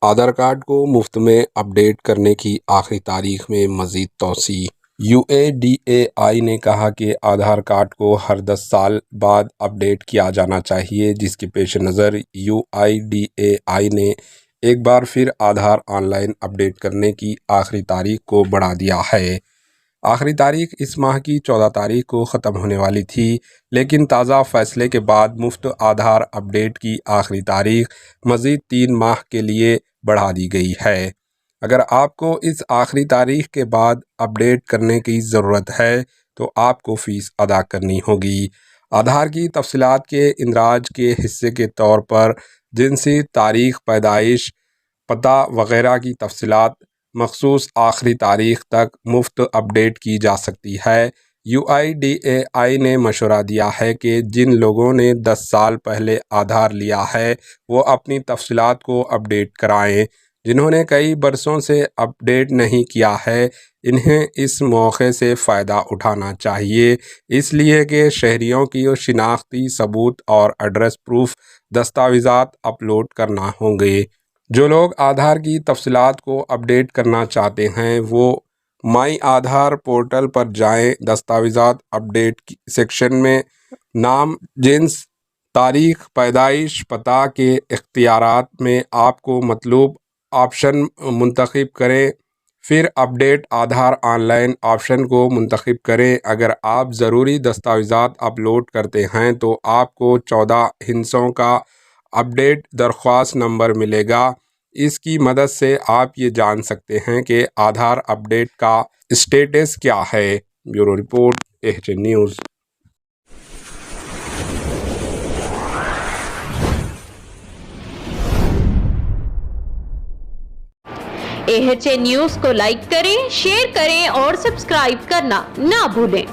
Aadhaar card کو مفت میں اپڈیٹ کرنے کی آخری تاریخ میں مزید توسیع۔ UIDAI نے کہا کہ آدھار کارڈ کو ہر 10 سال بعد اپڈیٹ کیا جانا چاہیے، جس کے پیش نظر UIDAI نے ایک بار پھر آدھار آن لائن اپڈیٹ کرنے کی آخری تاریخ کو بڑھا دیا ہے۔ آخری تاریخ اس ماہ کی 14 تاریخ کو ختم ہونے والی تھی، لیکن تازہ فیصلے کے بعد مفت آدھار اپڈیٹ کی آخری تاریخ مزید 3 ماہ کے لیے بڑھا دی گئی ہے۔ اگر آپ کو اس آخری تاریخ کے بعد اپڈیٹ کرنے کی ضرورت ہے تو آپ کو فیس ادا کرنی ہوگی۔ آدھار کی تفصیلات کے اندراج کے حصے کے طور پر جنسی تاریخ پیدائش، پتہ وغیرہ کی تفصیلات مخصوص آخری تاریخ تک مفت اپڈیٹ کی جا سکتی ہے۔ UIDAI نے مشورہ دیا ہے کہ جن لوگوں نے 10 سال پہلے آدھار لیا ہے وہ اپنی تفصیلات کو اپڈیٹ کرائیں۔ جنہوں نے کئی برسوں سے اپڈیٹ نہیں کیا ہے انہیں اس موقع سے فائدہ اٹھانا چاہیے، اس لیے کہ شہریوں کی شناختی ثبوت اور ایڈریس پروف دستاویزات اپلوڈ کرنا ہوں گے۔ جو لوگ آدھار کی تفصیلات کو اپڈیٹ کرنا چاہتے ہیں وہ مائی آدھار پورٹل پر جائیں۔ دستاویزات اپڈیٹ سیکشن میں نام، جنس، تاریخ پیدائش، پتہ کے اختیارات میں آپ کو مطلوب آپشن منتخب کریں، پھر update Aadhaar on line option کو منتخب کریں۔ اگر آپ ضروری دستاویزات اپلوڈ کرتے ہیں تو آپ کو 14 ہندسوں کا اپڈیٹ درخواست نمبر ملے گا۔ اس کی مدد سے آپ یہ جان سکتے ہیں کہ آدھار اپڈیٹ کا اسٹیٹس کیا ہے۔ Bureau report, AHN news. AHN news کو لائک کریں، شیئر کریں اور سبسکرائب کرنا نہ بھولیں۔